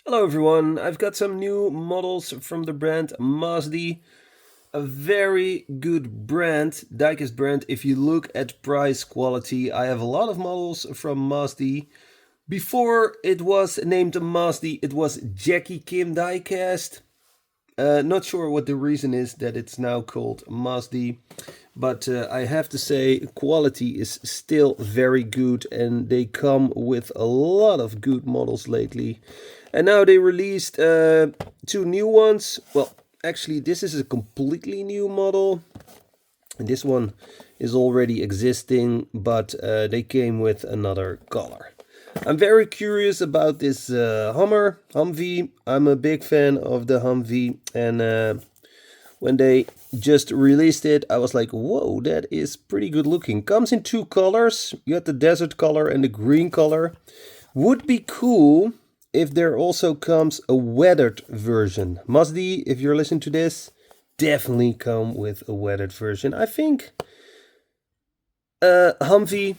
Hello everyone, I've got some new models from the brand Massdi. A very good brand, Diecast brand. If you look at price quality, I have a lot of models from Massdi. Before it was named Massdi, it was Jackie Kim Diecast. Not sure what the reason is that it's now called Massdi, but I have to say quality is still very good and they come with a lot of good models lately. And now they released two new ones. Well, actually this is a completely new model. And this one is already existing, but they came with another color. I'm very curious about this Humvee. I'm a big fan of the Humvee, and when they just released it, I was like, whoa, that is pretty good looking. Comes in two colors. You got the desert color and the green color. Would be cool if there also comes a weathered version. Massdi, if you're listening to this, definitely come with a weathered version. I think Humvee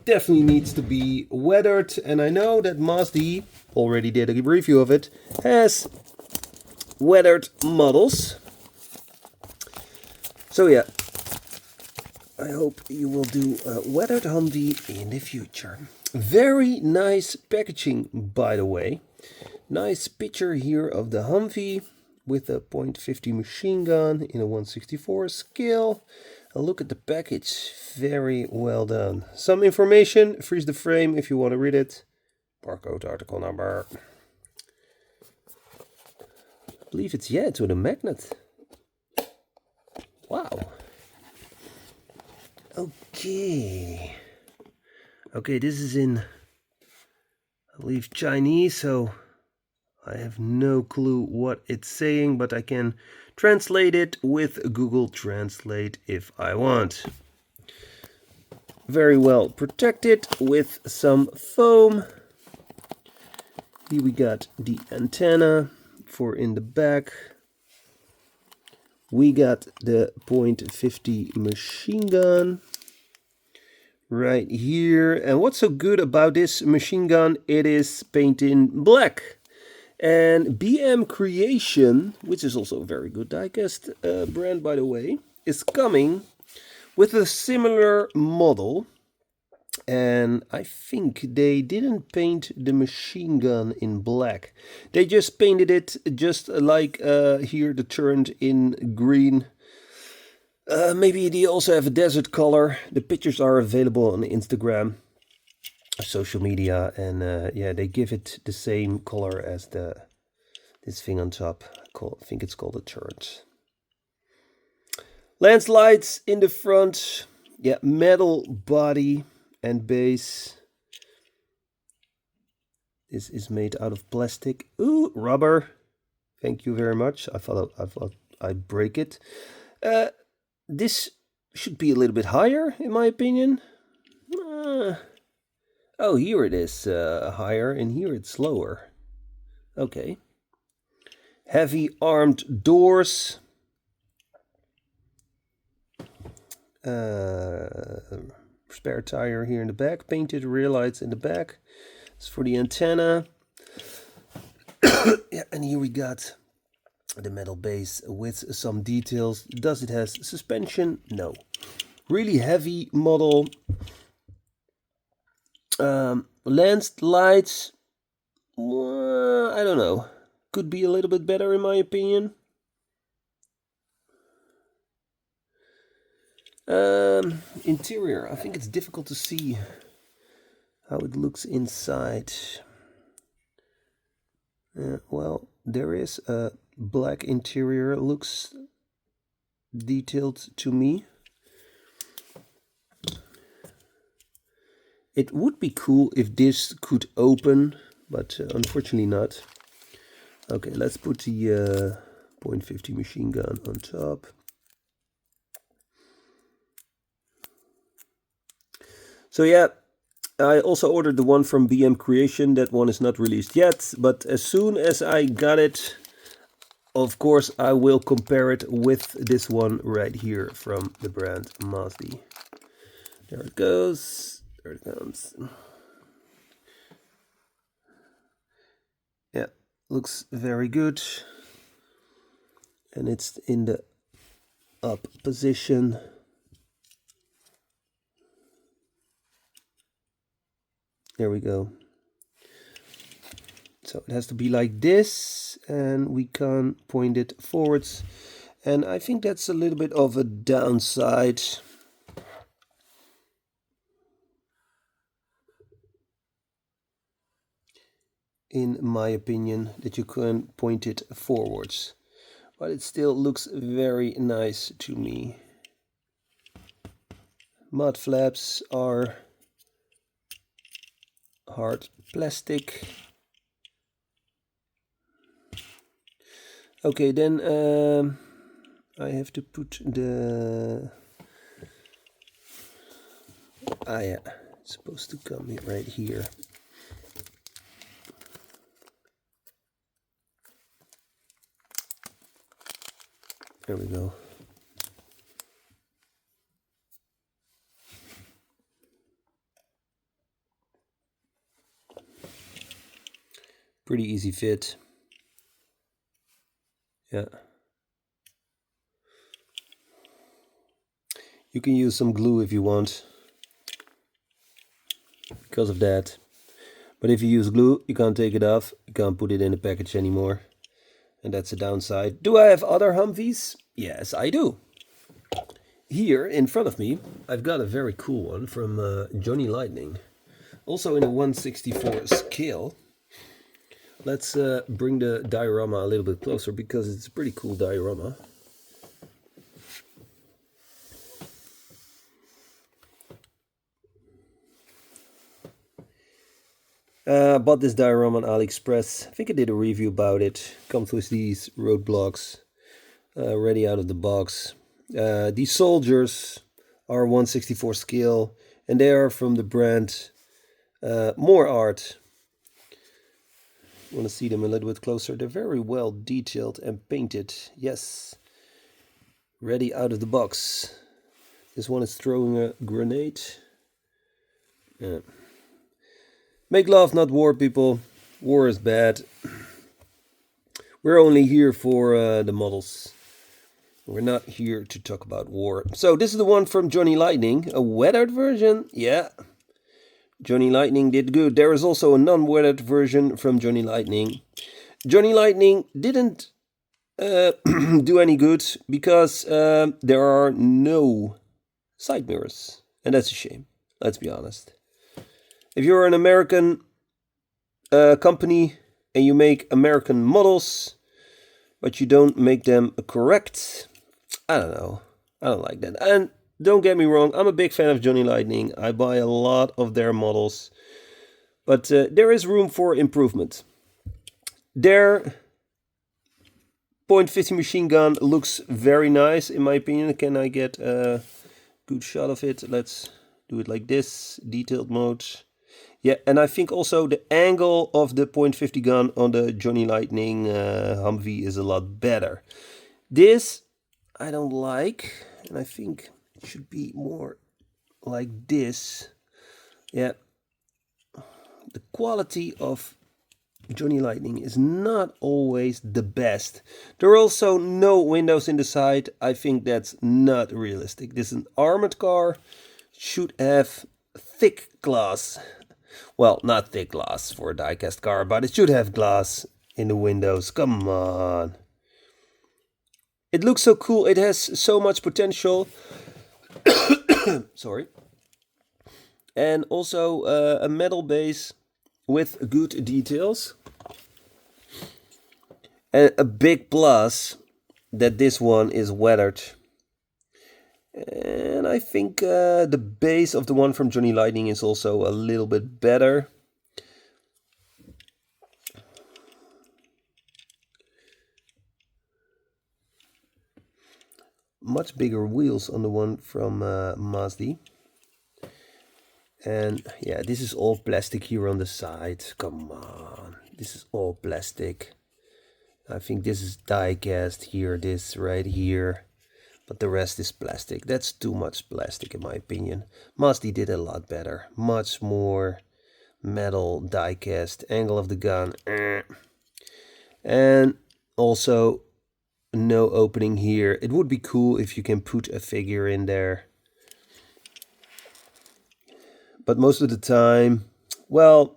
definitely needs to be weathered, and I know that Massdi already did a review of it, has weathered models. So yeah, I hope you will do a weathered Humvee in the future. Very nice packaging, by the way. Nice picture here of the Humvee with a .50 machine gun in a 1/64 scale. A look at the package, very well done. Some information, freeze the frame if you want to read it. Barcode, article number. I believe it's, yeah, it's with a magnet. Wow. Okay. Okay, this is in, I believe, Chinese, so I have no clue what it's saying, but I can translate it with Google Translate if I want. Very well protected with some foam. Here we got the antenna for in the back. We got the .50 machine gun right here. And what's so good about this machine gun? It is painted in black. And BM Creation, which is also a very good diecast brand, by the way, is coming with a similar model. And I think they didn't paint the machine gun in black. They just painted it just like here, the turret in green. Maybe they also have a desert color. The pictures are available on Instagram, social media, and yeah, they give it the same color as this thing on top. I think it's called a turret. Landslides in the front. Yeah, metal body and base. This is made out of plastic. Ooh, rubber. Thank you very much. I thought I'd break it. This should be a little bit higher, in my opinion. Oh, here it is higher, and here it's lower. Okay. Heavy armed doors. Spare tire here in the back. Painted rear lights in the back. It's for the antenna. Yeah, and here we got the metal base with some details. Does it has suspension? No. Really heavy model. Lens lights. I don't know. Could be a little bit better in my opinion. Interior. I think it's difficult to see how it looks inside. Well, there is a black interior. Looks detailed to me. It would be cool if this could open, but unfortunately not. Okay, let's put the .50 machine gun on top. So yeah, I also ordered the one from BM Creation. That one is not released yet, but as soon as I got it, of course, I will compare it with this one right here from the brand Massdi. There it goes. There it comes. Yeah, Looks very good. And it's in the up position. There we go. So it has to be like this, and we can point it forwards. And I think that's a little bit of a downside. In my opinion, that you can point it forwards. But it still looks very nice to me. Mud flaps are hard plastic. Okay, then I have to put the... yeah, it's supposed to come right here. There we go. Pretty easy fit. Yeah. You can use some glue if you want, because of that. But if you use glue, you can't take it off. You can't put it in the package anymore. And that's a downside. Do I have other Humvees? Yes, I do. Here in front of me, I've got a very cool one from Johnny Lightning. Also in a 1/64 scale. Let's bring the diorama a little bit closer, because it's a pretty cool diorama. Bought this diorama on Aliexpress. I think I did a review about it. Comes with these roadblocks ready out of the box. These soldiers are 1/64 scale, and they are from the brand More Art. Want to see them a little bit closer? They're very well detailed and painted. Yes, ready out of the box. This one is throwing a grenade. Yeah. Make love, not war, people. War is bad. We're only here for the models. We're not here to talk about war. So this is the one from Johnny Lightning. A weathered version. Yeah. Johnny Lightning did good. There is also a non-weathered version from Johnny Lightning. Johnny Lightning didn't do any good, because there are no side mirrors. And that's a shame. Let's be honest. If you're an American company and you make American models, but you don't make them correct, I don't know. I don't like that. And don't get me wrong, I'm a big fan of Johnny Lightning. I buy a lot of their models. But there is room for improvement. Their .50 machine gun looks very nice, in my opinion. Can I get a good shot of it? Let's do it like this, detailed mode. Yeah, and I think also the angle of the .50 gun on the Johnny Lightning Humvee is a lot better. This I don't like, and I think it should be more like this. Yeah, the quality of Johnny Lightning is not always the best. There are also no windows in the side. I think that's not realistic. This is an armored car, should have thick glass. Well, not thick glass for a diecast car, but it should have glass in the windows. Come on. It looks so cool. It has so much potential. Sorry. And also a metal base with good details. And a big plus that this one is weathered. And I think the base of the one from Johnny Lightning is also a little bit better. Much bigger wheels on the one from Massdi. And yeah, this is all plastic here on the side. Come on, this is all plastic. I think this is die cast here, this right here. But the rest is plastic. That's too much plastic in my opinion. Masdi did a lot better. Much more metal die cast. Angle of the gun. And also no opening here. It would be cool if you can put a figure in there. But most of the time, well,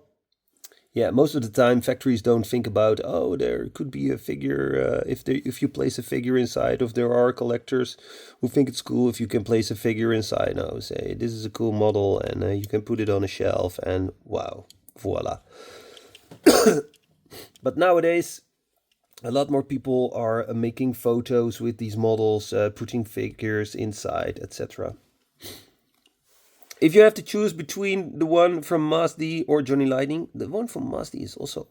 yeah, most of the time factories don't think about, oh, there could be a figure, if you place a figure inside, if there are collectors who think it's cool if you can place a figure inside. No, say, this is a cool model and you can put it on a shelf and wow, voila. But nowadays, a lot more people are making photos with these models, putting figures inside, etc. If you have to choose between the one from Massdi or Johnny Lightning, the one from Massdi is also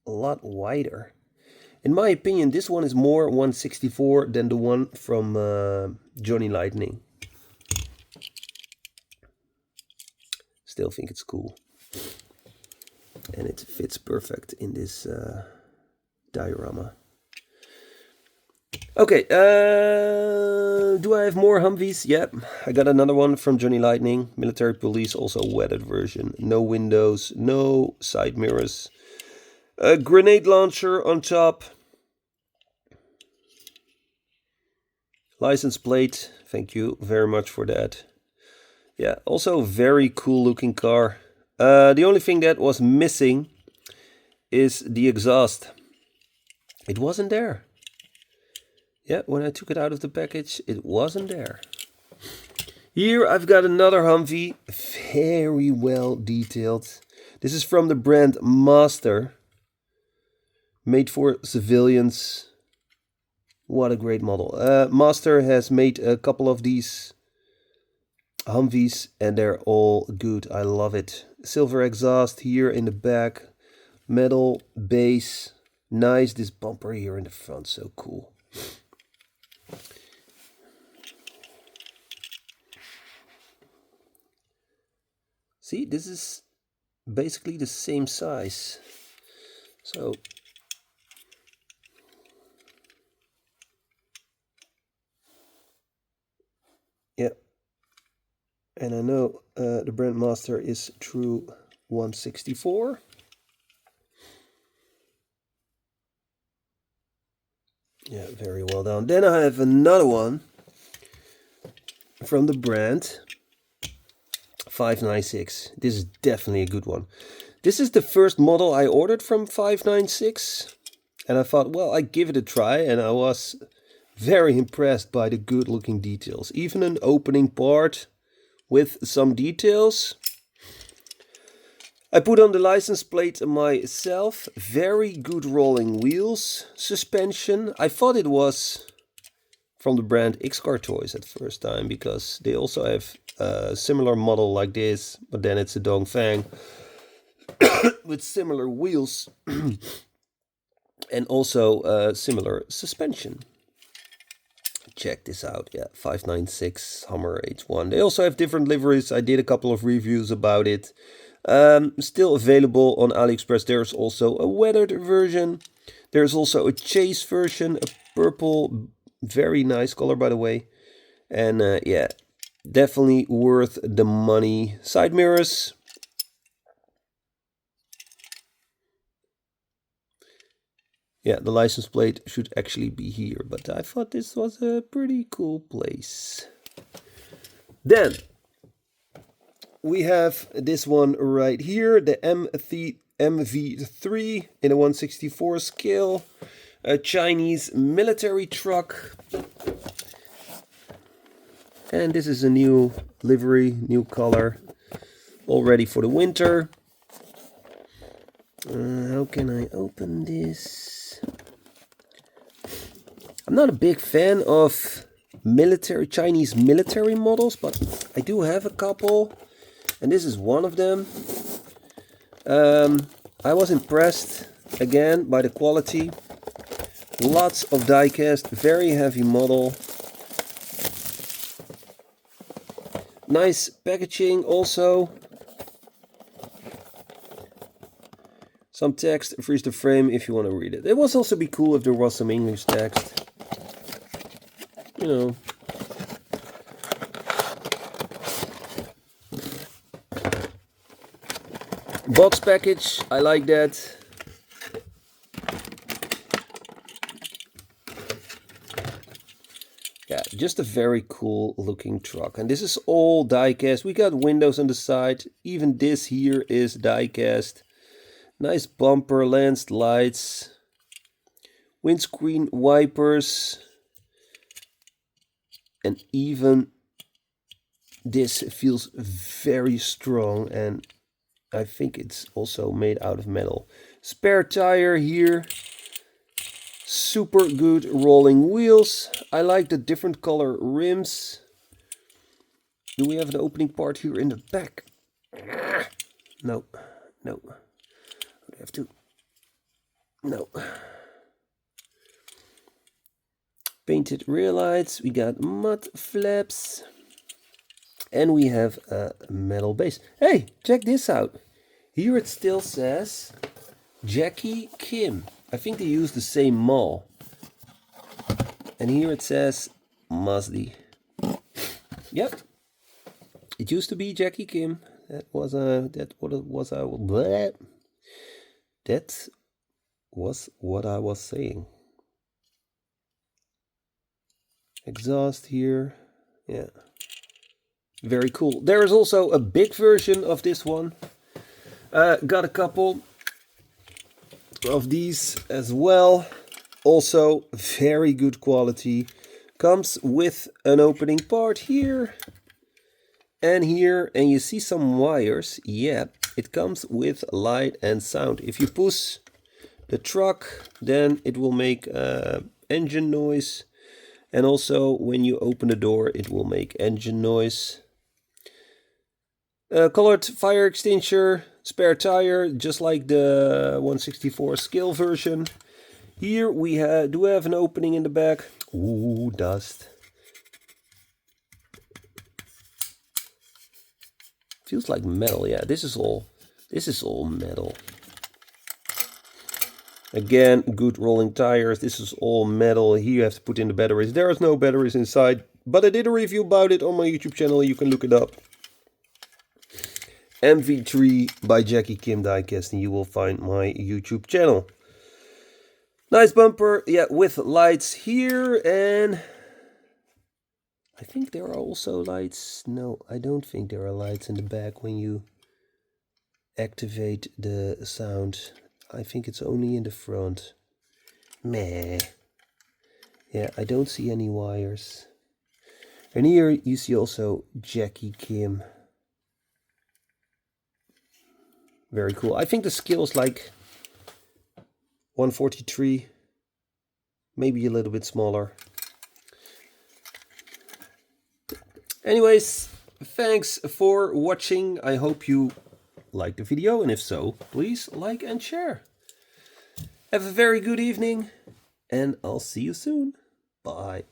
a lot wider. In my opinion, this one is more 164 than the one from Johnny Lightning. Still think it's cool. And it fits perfect in this diorama. Okay, do I have more Humvees? Yep, I got another one from Johnny Lightning. Military Police, also weathered version. No windows, no side mirrors. A grenade launcher on top. License plate, thank you very much for that. Yeah, also very cool looking car. The only thing that was missing is the exhaust. It wasn't there. Yeah, when I took it out of the package, it wasn't there. Here I've got another Humvee, very well detailed. This is from the brand Master, made for civilians. What a great model. Master has made a couple of these Humvees and they're all good. I love it. Silver exhaust here in the back, metal base, nice. This bumper here in the front, so cool. See, this is basically the same size. So yeah, and I know the brand Master is true 164. Yeah, very well done. Then I have another one from the brand 596. This is definitely a good one. This is the first model I ordered from 596. And I thought, well, I give it a try. And I was very impressed by the good looking details. Even an opening part with some details. I put on the license plate myself. Very good rolling wheels. Suspension. I thought it was from the brand X-Car Toys at first time, because they also have a similar model like this, but then it's a Dongfang with similar wheels and also similar suspension. Check this out. Yeah, 596 Hummer H1. They also have different liveries. I did a couple of reviews about it. Still available on Aliexpress. There's also a weathered version. There's also a chase version, a purple, very nice color by the way. And yeah, definitely worth the money. Side mirrors. Yeah, the license plate should actually be here, but I thought this was a pretty cool place. Then we have this one right here, the MV3 in a 1/64 scale, a Chinese military truck. And this is a new livery, new color, all ready for the winter. How can I open this? I'm not a big fan of Chinese military models, but I do have a couple, and this is one of them. I was impressed again by the quality. Lots of diecast, very heavy model. Nice packaging also. Some text, freeze the frame if you want to read it. It would also be cool if there was some English text. You know. Box package, I like that. just a very cool looking truck. And this is all die-cast. We got windows on the side. Even this here is die-cast. Nice bumper, lens, lights, windscreen wipers. And even this feels very strong, and I think it's also made out of metal. Spare tire here. Super good rolling wheels. I like the different color rims. Do we have an opening part here in the back? No, no. I have to. No. Painted rear lights. We got mud flaps. And we have a metal base. Hey, check this out. Here it still says Jackie Kim. I think they use the same mall. And here it says Masdi. Yep. It used to be Jackie Kim. That was what I was saying. Exhaust here. Yeah. Very cool. There is also a big version of this one. Got a couple of these as well. Also very good quality. Comes with an opening part here and here, and you see some wires. Yeah, it comes with light and sound. If you push the truck, then it will make engine noise, and also when you open the door it will make engine noise. Colored fire extinguisher, spare tire, just like the 164 scale version. Here we do have an opening in the back. Ooh, dust. Feels like metal. Yeah, this is all metal. Again, good rolling tires. This is all metal. Here you have to put in the batteries. There is no batteries inside, but I did a review about it on my YouTube channel. You can look it up. MV3 by Jackie Kim Diecast, and you will find my YouTube channel. Nice bumper, yeah, with lights here, and I think there are also lights. No, I don't think there are lights in the back when you activate the sound. I think it's only in the front. Meh. Yeah, I don't see any wires. And here you see also Jackie Kim. Very cool. I think the scale is like 143, maybe a little bit smaller. Anyways, thanks for watching. I hope you liked the video, and if so, please like and share. Have a very good evening, and I'll see you soon. Bye.